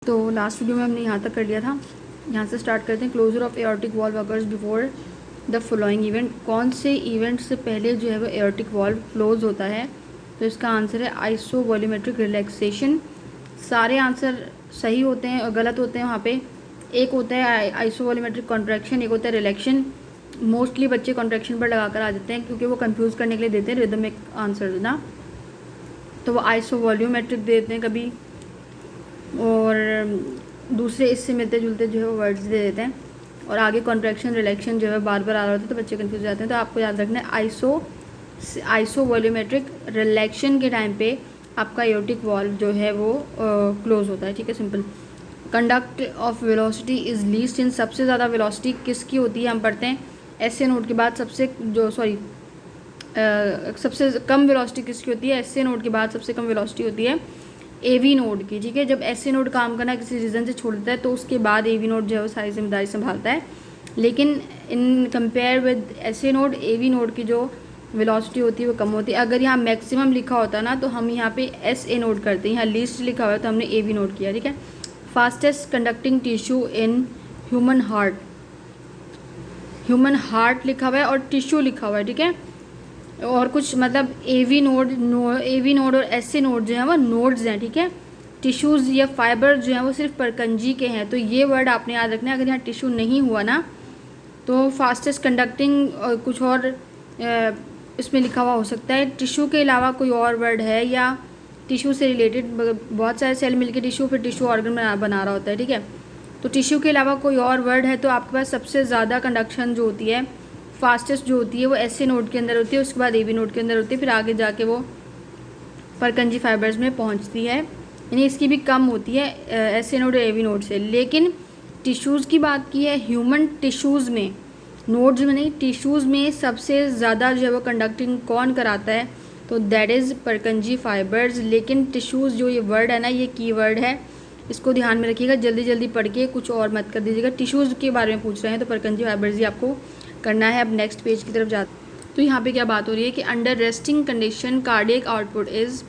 तो last video में हमने यहाँ तक कर लिया था। यहाँ से स्टार्ट करते हैं। Closure of aortic valve occurs before the following event. कौन से इवेंट से पहले जो है वो एओर्टिक वॉल्व क्लोज होता है? तो इसका आंसर है आइसो वॉल्यूमेट्रिक रिलैक्सेशन। सारे आंसर सही होते हैं और गलत होते हैं वहाँ पे। एक होता है आइसो वॉल्यूमेट्रिक कॉन्ट्रैक्शन, एक होता है रिलैक्शन। मोस्टली बच्चे कॉन्ट्रैक्शन पर लगा कर आ जाते हैं क्योंकि वो कंफ्यूज करने के लिए देते हैं रिदमिक आंसर ना, तो वो आइसो वॉल्यूमेट्रिक देते हैं कभी, और दूसरे इससे मिलते जुलते जो है वो वर्ड्स दे देते हैं। और आगे कॉन्ट्रैक्शन रिलैक्शन जो है बार बार आ रहा होता है तो बच्चे कंफ्यूज हो जाते हैं। तो आपको याद रखना है आइसो वॉल्यूमेट्रिक रिलैक्शन के टाइम पे आपका एओर्टिक वॉल्व जो है वो क्लोज होता है। ठीक है, simple. Conduct of velocity is least in. सबसे ज़्यादा वेलोसिटी किसकी होती है? हम पढ़ते हैं एस ए नोड के बाद सबसे कम वेलोसिटी किसकी होती है? एस ए नोड के बाद सबसे कम वेलोसिटी होती है एवी नोड की। ठीक है, जब एस ए नोड काम करना किसी रीज़न से छोड़ देता है तो उसके बाद एवी नोड जो है वो सारी जिम्मेदारी संभालता है। लेकिन in compare with S A node, AV node की जो वेलोसिटी होती है वो कम होती है। अगर यहाँ मैक्सिमम लिखा होता ना तो हम यहाँ पे एस ए नोड करते हैं, यहाँ लीस्ट लिखा हुआ है तो हमने एवी नोड किया। ठीक है, fastest conducting tissue in human heart. Human heart लिखा हुआ है और टिश्यू लिखा हुआ है। ठीक है, और कुछ मतलब एवी नोड और एस ए नोड जो है वो नोड्स हैं। ठीक है, टिश्यूज़ या फाइबर जो हैं वो सिर्फ परकंजी के हैं। तो ये वर्ड आपने याद रखना है। अगर यहाँ टिश्यू नहीं हुआ ना तो फास्टेस्ट कंडक्टिंग कुछ और इसमें लिखा हुआ हो सकता है। टिश्यू के अलावा कोई और वर्ड है या टिश्यू से रिलेटेड बहुत सारे सेल मिलकर टिश्यू फिर टिश्यू ऑर्गन बना रहा होता है। ठीक है, तो टिश्यू के अलावा कोई और वर्ड है तो आपके पास सबसे ज़्यादा कंडक्शन जो होती है, फास्टेस्ट जो होती है वो एस ए नोड के अंदर होती है, उसके बाद ए बी नोड के अंदर होती है, फिर आगे जाके वो परकंजी फाइबर्स में पहुंचती है। यानी इसकी भी कम होती है एस ए नोड और ए बी नोड से। लेकिन टिश्यूज़ की बात की है, ह्यूमन टिश्यूज़ में, नोड्स में नहीं, टिश्यूज़ में सबसे ज़्यादा जो है वो कंडक्टिंग कौन कराता है? तो दैट इज़ परकंजी फाइबर्स। लेकिन टिश्यूज़ जो ये वर्ड है ना, ये की वर्ड है, इसको ध्यान में रखिएगा। जल्दी जल्दी पढ़ के कुछ और मत कर दीजिएगा। टिश्यूज़ के बारे में पूछ रहे हैं तो परकंजी फाइबर्स ही आपको करना है। अब नेक्स्ट पेज की तरफ जाते तो यहाँ पे क्या बात हो रही है कि under resting condition cardiac output is.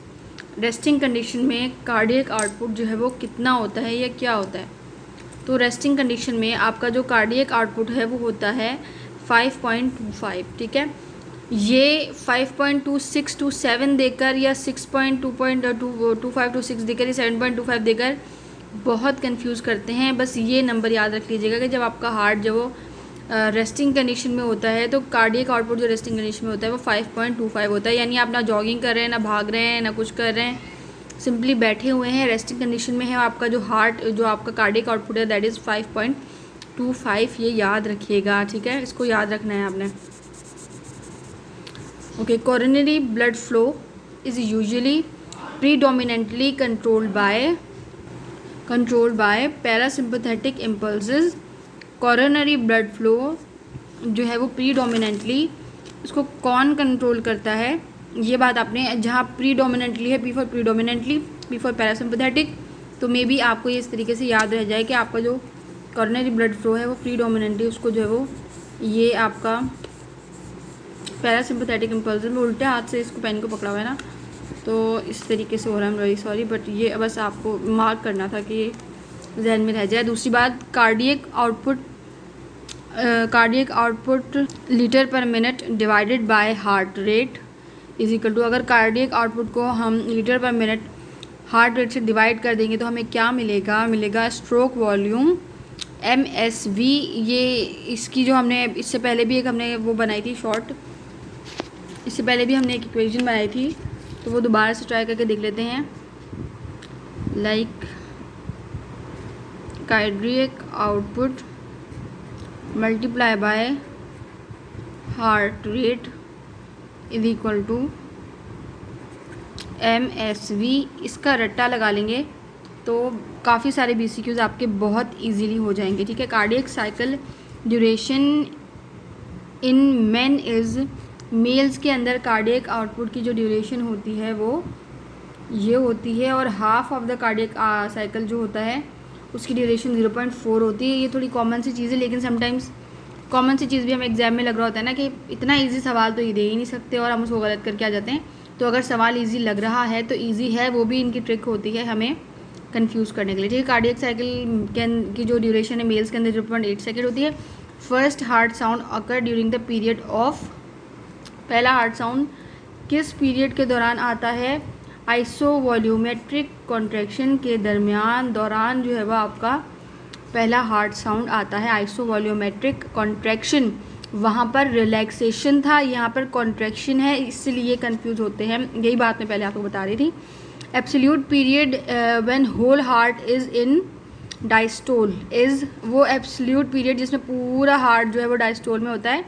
Resting condition में कार्डियक आउटपुट जो है वो कितना होता है या क्या होता है? तो रेस्टिंग कंडीशन में आपका जो कार्डियक आउटपुट है वो होता है 5.25। ठीक है, ये 5.26 to 7 देकर या 6.2.25 to 6 देकर या 7.25 देकर बहुत कंफ्यूज करते हैं। बस ये नंबर याद रख लीजिएगा कि जब आपका हार्ट जब वो रेस्टिंग कंडीशन में होता है तो कार्डियक आउटपुट जो रेस्टिंग कंडीशन में होता है वो 5.25 होता है। यानी आप ना जॉगिंग कर रहे हैं, ना भाग रहे हैं, ना कुछ कर रहे हैं, सिंपली बैठे हुए हैं, रेस्टिंग कंडीशन में है। आपका जो हार्ट जो आपका कार्डियक आउटपुट है दैट इज़ 5.25। ये याद रखिएगा। ठीक है, इसको याद रखना है आपने। Okay, coronary blood flow is usually predominantly controlled by parasympathetic impulses. Coronary blood flow जो है वो प्रीडोमिनेंटली, इसको कौन कंट्रोल करता है? ये बात आपने, जहाँ प्रीडोमिनेंटली है, P for predominantly, P for parasympathetic, तो मे बी आपको ये इस तरीके से याद रह जाए कि आपका जो कोरोनरी ब्लड फ्लो है वो प्रीडोमिनेंटली, उसको जो है वो ये आपका पैरासिम्पथेटिक इम्पल्स में उल्टे हाथ से इसको पेन को पकड़ा हुआ है ना, तो इस तरीके से हो रहा है। वेरी सॉरी, बट ये बस आपको मार्क करना था कि ये जहन में रह जाए। दूसरी बात, cardiac output litre per minute divided by heart rate is equal to. अगर कार्डियक आउटपुट को हम litre per minute heart rate से डिवाइड कर देंगे तो हमें क्या मिलेगा स्ट्रोक वॉल्यूम MSV। ये इसकी जो हमने इससे पहले भी एक हमने वो बनाई थी शॉर्ट, इससे पहले भी हमने एक इक्वेशन बनाई थी, तो वो दोबारा से ट्राई करके देख लेते हैं। Like cardiac output multiply by heart rate is equal to MSV। इसका रट्टा लगा लेंगे तो काफ़ी सारे BCQs आपके बहुत इजीली हो जाएंगे। ठीक है, cardiac cycle duration in men is, males के अंदर कार्डियक आउटपुट की जो ड्यूरेशन होती है वो ये होती है, और half of the cardiac cycle जो होता है उसकी ड्यूरेशन 0.4 होती है। ये थोड़ी कॉमन सी चीज़ है, लेकिन समटाइम्स कॉमन सी चीज़ भी हमें एग्जाम में लग रहा होता है ना कि इतना इजी सवाल तो ये दे ही नहीं सकते और हम उसको गलत करके आ जाते हैं। तो अगर सवाल इजी लग रहा है तो इजी है, वो भी इनकी ट्रिक होती है हमें कंफ्यूज करने के लिए, ठीक है। कार्डियक साइकिल की जो ड्यूरेशन है मेल्स के अंदर 0.8 सेकेंड होती है। First heart sound occur during the period of, पहला हार्ट साउंड किस पीरियड के दौरान आता है? आइसोवॉल्यूमेट्रिक कॉन्ट्रैक्शन के दौरान जो है वह आपका पहला हार्ट साउंड आता है। आइसोवॉल्यूमेट्रिक कॉन्ट्रैक्शन, वहाँ पर रिलैक्सेशन था, यहाँ पर कॉन्ट्रैक्शन है, इसलिए कंफ्यूज होते हैं। यही बात मैं पहले आपको बता रही थी। Absolute period when whole heart is in diastole is, वो एब्सोल्यूट पीरियड जिसमें पूरा हार्ट जो है वो डायस्टोल में होता है।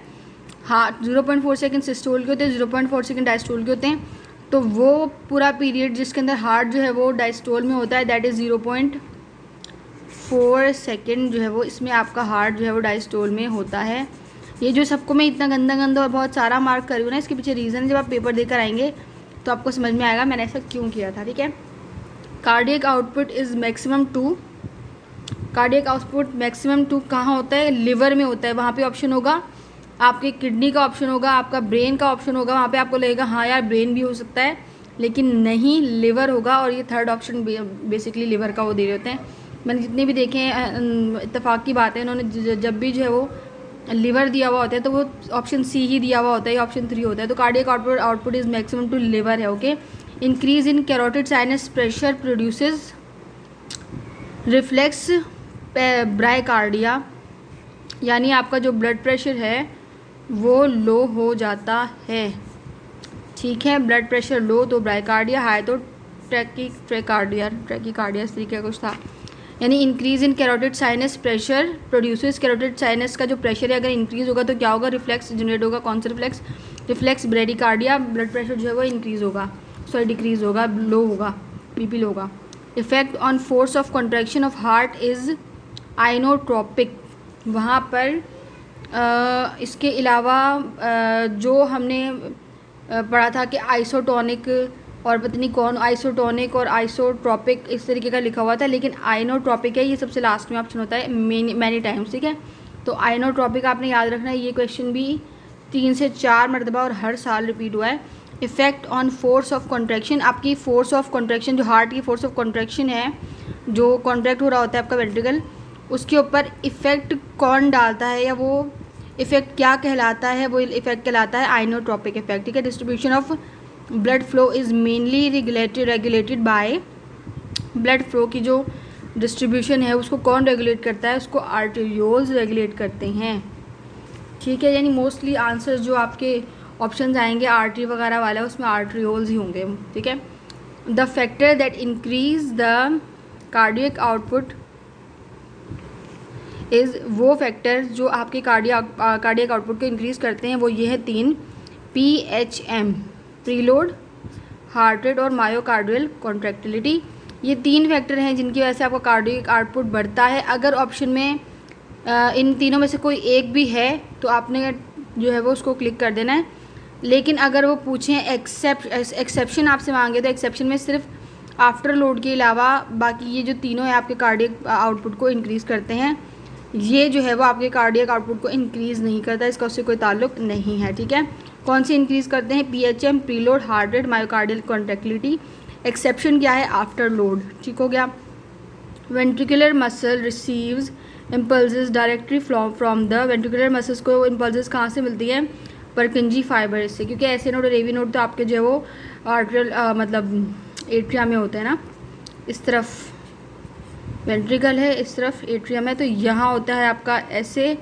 हार्ट 0.4 सेकेंड सिस्टोल के होते हैं, 0.4 सेकेंड डायस्टोल के होते हैं। तो वो पूरा पीरियड जिसके अंदर हार्ट जो है वो डायस्टोल में होता है, दैट इज़ 0.4 सेकेंड जो है वो, इसमें आपका हार्ट जो है वो डायस्टोल में होता है। ये जो सबको मैं इतना गंदा और बहुत सारा मार्क कर रही हूँ ना, इसके पीछे रीज़न जब आप पेपर देकर आएंगे तो आपको समझ में आएगा मैंने ऐसा क्यों किया था, ठीक है। Cardiac output is maximum 2, cardiac output maximum 2 कहाँ होता है? लिवर में होता है। वहाँ पे ऑप्शन होगा आपके किडनी का, ऑप्शन होगा आपका ब्रेन का, ऑप्शन होगा वहाँ पे आपको लगेगा हाँ यार ब्रेन भी हो सकता है, लेकिन नहीं, लिवर होगा। और ये थर्ड ऑप्शन बेसिकली लिवर का वो दे रहे होते हैं। मैंने जितने भी देखे हैं इत्तेफाक की बात है, उन्होंने जब भी जो है वो लिवर दिया हुआ होता है तो वो ऑप्शन सी ही दिया हुआ होता है, ऑप्शन 3 होता है। तो cardiac output is maximum to liver है, okay. Increase in carotid sinus pressure produces reflex bradycardia, यानी आपका जो ब्लड प्रेशर है वो लो हो जाता है, ठीक है। ब्लड प्रेशर लो तो ब्राइकार्डिया, हाई तो ट्रैकिकार्डिया इस तरीके का कुछ था। यानी increase in carotid sinus pressure produces, carotid sinus का जो प्रेशर है अगर इंक्रीज होगा तो क्या होगा? रिफ्लेक्स जनरेट होगा। कौन सा reflex? Reflex bradycardia. Blood pressure जो है वो इंक्रीज होगा, डिक्रीज होगा, लो होगा, बीपी लो होगा। Effect on force of contraction of heart is inotropic, वहाँ पर इसके अलावा जो हमने पढ़ा था कि आइसोटोनिक और पता नहीं कौन, आइसोटोनिक और आइसोट्रोपिक इस तरीके का लिखा हुआ था, लेकिन आइनोट्रोपिक है, ये सबसे लास्ट में ऑप्शन होता है मैनी टाइम्स, ठीक है। तो आइनोट्रोपिक आपने याद रखना है, ये क्वेश्चन भी 3 से 4 मरतबा और हर साल रिपीट हुआ है। Effect on force of contraction, आपकी फोर्स ऑफ कॉन्ट्रैक्शन जो हार्ट की फोर्स ऑफ कॉन्ट्रैक्शन है, जो कॉन्ट्रैक्ट हो रहा होता है आपका वेंट्रिकल, उसके ऊपर इफ़ेक्ट कौन डालता है या वो इफ़ेक्ट क्या कहलाता है? वो इफ़ेक्ट कहलाता है आइनोट्रोपिक इफेक्ट, ठीक है। Distribution of blood flow is mainly regulated by, blood flow की जो डिस्ट्रीब्यूशन है उसको कौन रेगुलेट करता है? उसको आर्टेरियोल्स रेगुलेट करते हैं, ठीक है। यानी मोस्टली आंसर्स जो आपके ऑप्शंस आएंगे आर्टरी वगैरह वाला उसमें आर्टेरियोल्स ही होंगे, ठीक है। The factor that increase the cardiac output is, वो फैक्टर जो आपके कार्डियक आउटपुट को इंक्रीज़ करते हैं वो ये है 3, PHM प्रीलोड, हार्ट रेट और मायोकार्डियल कॉन्ट्रैक्टिलिटी। ये 3 फैक्टर हैं जिनकी वजह से आपका कार्डियक आउटपुट बढ़ता है। अगर ऑप्शन में इन तीनों में से कोई एक भी है तो आपने जो है वो उसको क्लिक कर देना है। लेकिन अगर वो पूछें एक्सेप्शन आपसे मांगे तो एक्सेप्शन में सिर्फ आफ्टर लोड के अलावा बाकी ये जो तीनों है आपके कार्डियक आउटपुट को इंक्रीज़ करते हैं, ये जो है वो आपके कार्डियक आउटपुट को इंक्रीज़ नहीं करता, इसका उससे कोई ताल्लुक नहीं है, ठीक है। कौन से इंक्रीज़ करते हैं? PHM preload, heart rate, myocardial contractility. Exception क्या है? आफ्टर लोड, ठीक हो गया। Ventricular muscle receives impulses directly from the, ventricular muscles को इम्पल्सेस कहाँ से मिलती है? परकिंजी फाइबर से, क्योंकि ऐसे नोड और एवी नोड तो आपके जो है वो आर्टरियल मतलब एट्रिया में होते हैं ना, इस तरफ वेंट्रिकल है, इस तरफ एट्रियम है, तो यहाँ होता है आपका ऐसे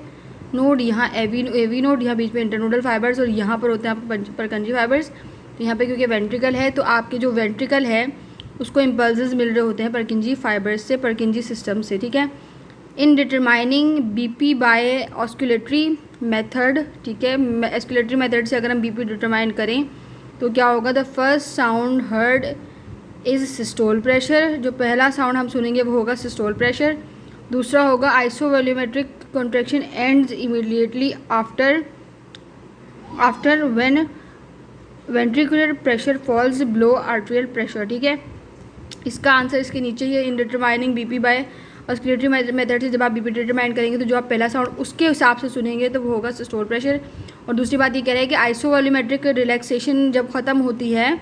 नोड, यहाँ एवी नोड, यहाँ बीच में इंटरनोडल फाइबर्स और यहाँ पर होते हैं आपके परकंजी फाइबर्स। तो यहाँ पे क्योंकि वेंट्रिकल है तो आपके जो वेंट्रिकल है उसको इम्पल्सेस मिल रहे होते हैं परकिंजी फाइबर्स से, परकिंजी सिस्टम से, ठीक है। In determining BP by auscultatory method, ठीक है, ऑस्कुलेटरी मेथड से अगर हम BP डिटरमाइन करें तो क्या होगा? The first sound heard is systole pressure, जो पहला साउंड हम सुनेंगे वो होगा सिस्टोल प्रेशर। दूसरा होगा isovolumetric contraction ends immediately after when ventricular pressure falls below arterial pressure, ठीक है। इसका आंसर इसके नीचे ही है। In determining BP by auscultatory method से जब आप BP डिटरमाइन करेंगे तो जो आप पहला साउंड उसके हिसाब से सुनेंगे तो वो होगा सिस्टोल प्रेशर। और दूसरी बात ये कह रहा है कि आइसोवॉल्यूमेट्रिक रिलैक्सेशन जब ख़त्म होती है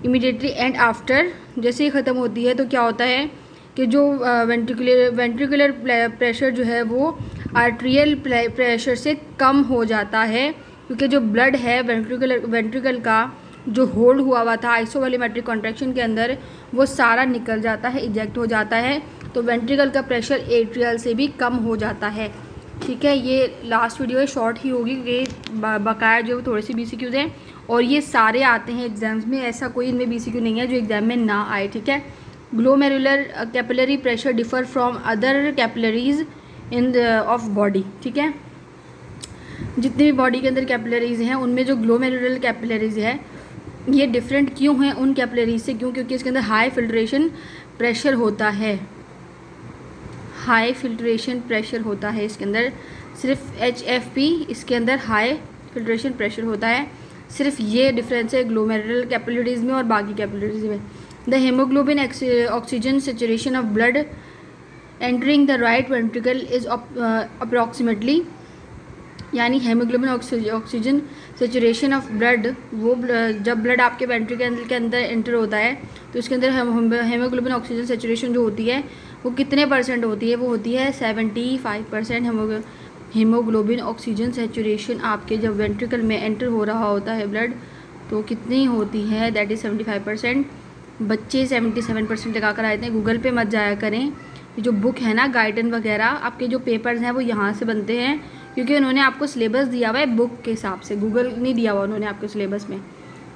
इमीडिएटली एंड आफ्टर, जैसे ही ख़त्म होती है तो क्या होता है कि जो वेंट्रिकुलर प्रेशर जो है वो आर्ट्रियल प्रेशर से कम हो जाता है, क्योंकि जो ब्लड है वेंट्रिकल का जो होल्ड हुआ था आइसोवॉल्यूमेट्रिक कॉन्ट्रैक्शन के अंदर, वो सारा निकल जाता है, इजेक्ट हो जाता है। तो वेंट्रिकल का प्रेशर एट्रियल से भी कम हो जाता है। ठीक है, ये लास्ट वीडियो है, शॉर्ट ही होगी, ये बकाया जो थोड़ी सी BCQs हैं और ये सारे आते हैं एग्जाम्स में, ऐसा कोई इनमें BCQ नहीं है जो एग्जाम में ना आए। ठीक है, glomerular capillary pressure differ from other capillaries in of body. ठीक है, जितने भी बॉडी के अंदर कैपिलरीज हैं उनमें जो ग्लोमेरुलर कैपिलरीज है ये डिफरेंट क्यों हैं उन कैपिलरीज से? क्योंकि इसके अंदर हाई फिल्ट्रेशन प्रेशर होता है, हाई फिल्ट्रेशन प्रेशर होता है इसके अंदर। सिर्फ HFP इसके अंदर हाई फिल्ट्रेशन प्रेशर होता है, सिर्फ ये डिफरेंस है ग्लोमेरुलर कैपिलरीज में और बाकी कैपिलरीज में। The haemoglobin oxygen saturation of blood entering the right ventricle is approximately, यानी haemoglobin oxygen saturation of blood, वो जब ब्लड आपके वेंट्रिकल के अंदर एंटर होता है तो इसके अंदर हेमोग्लोबिन ऑक्सीजन सेचुरेशन जो होती है वो कितने % होती है? वो होती है 75% हेमोग्लोबिन ऑक्सीजन सेचुरेशन आपके जब वेंट्रिकल में एंटर हो रहा होता है ब्लड, तो कितनी होती है? That is 75%। बच्चे 77% लगा कर आए थे, गूगल पे मत जाया करें। जो बुक है ना गाइडन वगैरह, आपके जो पेपर्स हैं वो यहाँ से बनते हैं, क्योंकि उन्होंने आपको सिलेबस दिया हुआ है बुक के हिसाब से, गूगल नहीं दिया हुआ उन्होंने आपके सिलेबस में।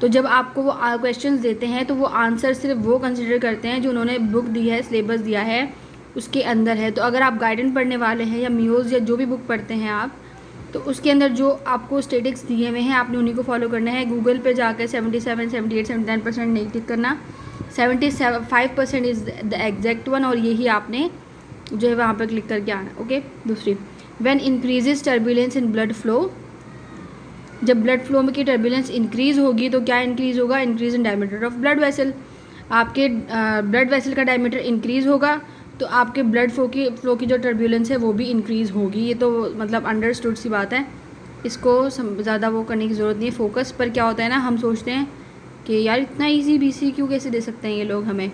तो जब आपको वो क्वेश्चंस देते हैं तो वो आंसर सिर्फ वो कंसिडर करते हैं जो उन्होंने बुक दी है, सिलेबस दिया है उसके अंदर है। तो अगर आप गाइडन पढ़ने वाले हैं या म्यूज़ या जो भी बुक पढ़ते हैं आप, तो उसके अंदर जो आपको स्टेटिक्स दिए हुए हैं आपने उन्हीं को फॉलो करना है। गूगल पे जाकर 77, 78, 79% नहीं क्लिक करना, 75% इज़ द एग्जैक्ट वन, और यही आपने जो है वहाँ पर क्लिक करके आना। ओके, दूसरी, when increases turbulence in blood flow, जब ब्लड फ्लो में की टर्बुलेंस इंक्रीज होगी तो क्या इंक्रीज होगा? Increase in diameter of blood vessel. आपके ब्लड वेसल का डायमीटर इंक्रीज होगा तो आपके ब्लड फ्लो की जो टर्बुलेंस है वो भी इंक्रीज़ होगी। ये तो मतलब अंडरस्टूड सी बात है, इसको ज़्यादा वो करने की ज़रूरत नहीं है। फोकस पर क्या होता है ना, हम सोचते हैं कि यार इतना इजी BCQ कैसे दे सकते हैं ये लोग हमें,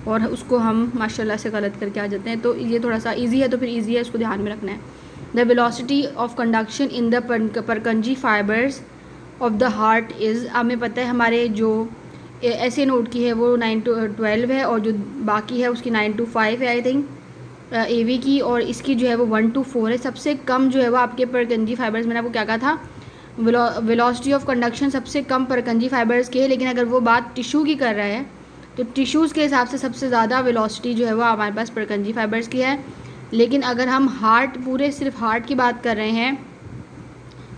और उसको हम माशाल्लाह से गलत करके आ जाते हैं। तो ये थोड़ा सा इजी है तो फिर इजी है, उसको ध्यान में रखना है। The velocity of conduction in the Purkinje fibres of the heart is, हमें पता है हमारे जो ऐसे नोड की है वो 9 to 12 है, और जो बाकी है उसकी 9 to 5 है आई थिंक AV की, और इसकी जो है वो 1 to 4 है। सबसे कम जो है वो आपके परकंजी फाइबर्स, मैंने आपको क्या कहा था, वेलोसिटी ऑफ कंडक्शन सबसे कम परकंजी फाइबर्स की है। लेकिन अगर वो बात टिश्यू की कर रहा है तो टिश्यूज़ के हिसाब से सबसे ज़्यादा वेलोसिटी जो है वो हमारे पास परकंजी फाइबर्स की है। लेकिन अगर हम हार्ट, पूरे सिर्फ हार्ट की बात कर रहे हैं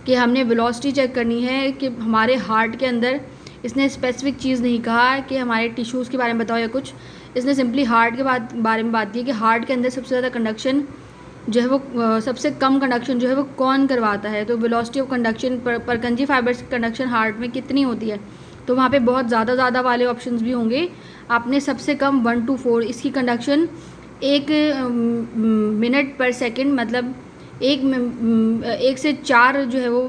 कि हमने वेलोसिटी चेक करनी है कि हमारे हार्ट के अंदर, इसने स्पेसिफिक चीज़ नहीं कहा कि हमारे टिश्यूज़ के बारे में बताओ या कुछ, इसने सिंपली हार्ट के बारे में बात की कि हार्ट के अंदर सबसे ज़्यादा कंडक्शन जो है वो सबसे कम कंडक्शन जो है वो कौन करवाता है। तो velocity of conduction Purkinje fibres की कंडक्शन हार्ट में कितनी होती है, तो वहाँ पे बहुत ज़्यादा वाले ऑप्शंस भी होंगे। आपने सबसे कम 1 to 4, इसकी कंडक्शन 1 मिनट पर सेकेंड, मतलब 1 से 4 जो है वो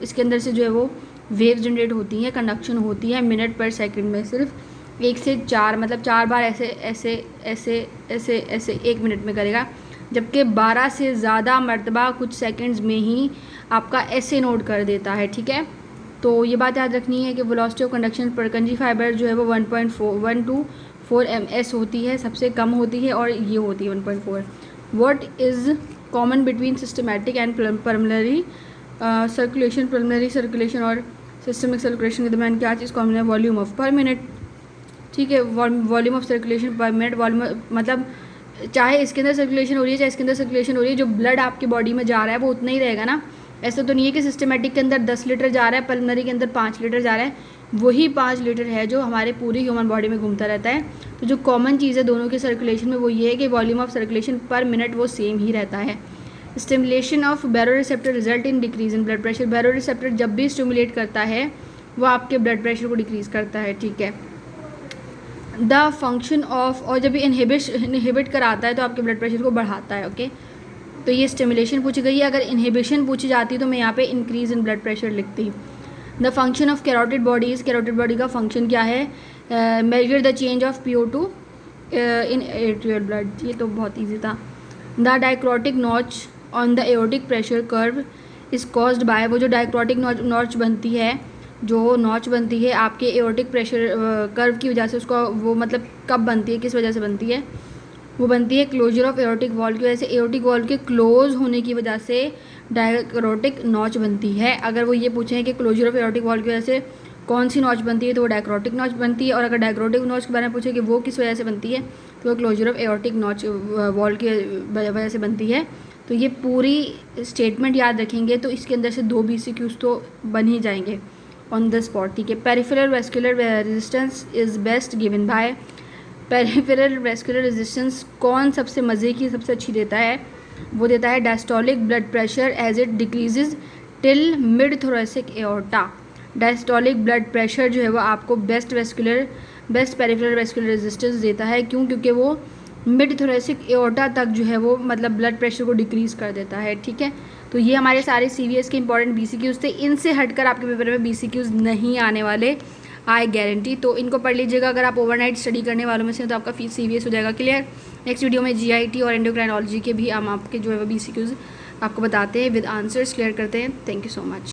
इसके अंदर से जो है वो वेव जनरेट होती हैं, कंडक्शन होती है मिनट पर सेकंड में, सिर्फ 1 से 4, मतलब 4 बार ऐसे ऐसे ऐसे ऐसे ऐसे 1 मिनट में करेगा, जबकि 12 से ज़्यादा मरतबा कुछ सेकंड्स में ही आपका ऐसे नोट कर देता है। ठीक है, तो ये बात याद रखनी है कि velocity of conduction Purkinje fibre जो है वो 1 to 4 ms होती है, सबसे कम होती है, और ये होती है 1.4। What is common between systematic and pulmonary circulation? Pulmonary circulation और सिस्टमिक सर्कुलेशन के दरमियान क्या चीज़ कॉमन है? वॉल्यूम ऑफ पर मिनट। ठीक है, वॉल्यूम ऑफ सर्कुलेशन पर मिनट, वॉल्यूम मतलब चाहे इसके अंदर सर्कुलेशन हो रही है चाहे इसके अंदर सर्कुलेशन हो रही है, जो ब्लड आपकी बॉडी में जा रहा है वो उतना ही रहेगा ना। ऐसा तो नहीं है कि सिस्टमेटिक के अंदर 10 लीटर जा रहा है, पल्मोनरी के अंदर 5 लीटर जा रहा है, वही 5 लीटर है जो हमारे पूरी ह्यूमन बॉडी में घूमता रहता है। तो जो कॉमन चीज़ है दोनों के सर्कुलेशन में वो ये है कि वॉल्यूम ऑफ सर्कुलेशन पर मिनट वो सेम ही रहता है। Stimulation of baroreceptor result in decrease in blood pressure. Baroreceptor जब भी स्टिमुलेट करता है वो आपके ब्लड प्रेशर को डिक्रीज़ करता है। ठीक है, द फंक्शन ऑफ, और जब भी इनहिबिट कराता है तो आपके ब्लड प्रेशर को बढ़ाता है। ओके, तो ये स्टिमुलेशन पूछी गई है। अगर इनहिबिशन पूछी जाती तो मैं यहाँ पे इंक्रीज इन ब्लड प्रेशर लिखती। The function of carotid bodies, carotid body का फंक्शन क्या है? Measure the change of PO2 in atrial blood, ये तो बहुत ईजी था। The dicrotic notch on the aortic pressure curve is caused by, वो जो डायक्रोटिक नॉच बनती है, जो नॉच बनती है आपके एओर्टिक प्रेशर कर्व की वजह से, उसको वो मतलब कब बनती है, किस वजह से बनती है, वो बनती है क्लोजर ऑफ एओर्टिक वॉल्व की वजह से। एओर्टिक वॉल्व के क्लोज होने की वजह से डायक्रोटिक नॉच बनती है। अगर वो ये पूछें कि क्लोजर ऑफ एओर्टिक वॉल्व की वजह से कौन सी नॉच बनती है, तो वो डायक्रोटिक नॉच बनती है। और अगर डायक्रोटिक नॉच के बारे में पूछे कि वो किस वजह से बनती है, तो वो closure of aortic notch valve की वजह से बनती है। तो ये पूरी स्टेटमेंट याद रखेंगे तो इसके अंदर से 2 BCQs तो बन ही जाएंगे ऑन द स्पॉट, ठीक है। Peripheral vascular resistance is best given by, peripheral vascular resistance कौन सबसे मज़े की सबसे अच्छी देता है, वो देता है diastolic blood pressure as it decreases till mid thoracic aorta. Diastolic blood pressure जो है वो आपको बेस्ट पेरिफेरल वेस्कुलर रेजिस्टेंस देता है। क्यों? क्योंकि वो मिड थोरेसिक एओर्टा तक जो है वो मतलब ब्लड प्रेशर को डिक्रीज़ कर देता है, ठीक है। तो ये हमारे सारे CVS के इंपॉर्टेंट BCQs थे। इनसे हटकर आपके पेपर में BCQs नहीं आने वाले, आई गारंटी। तो इनको पढ़ लीजिएगा। अगर आप ओवरनाइट स्टडी करने वालों में से तो आपका CVS हो जाएगा क्लियर। नेक्स्ट वीडियो में GIT और एंडोक्राइनोलॉजी के भी हम आपके जो है वो BCQs आपको बताते हैं, विद आंसर्स क्लियर करते हैं। Thank you so much.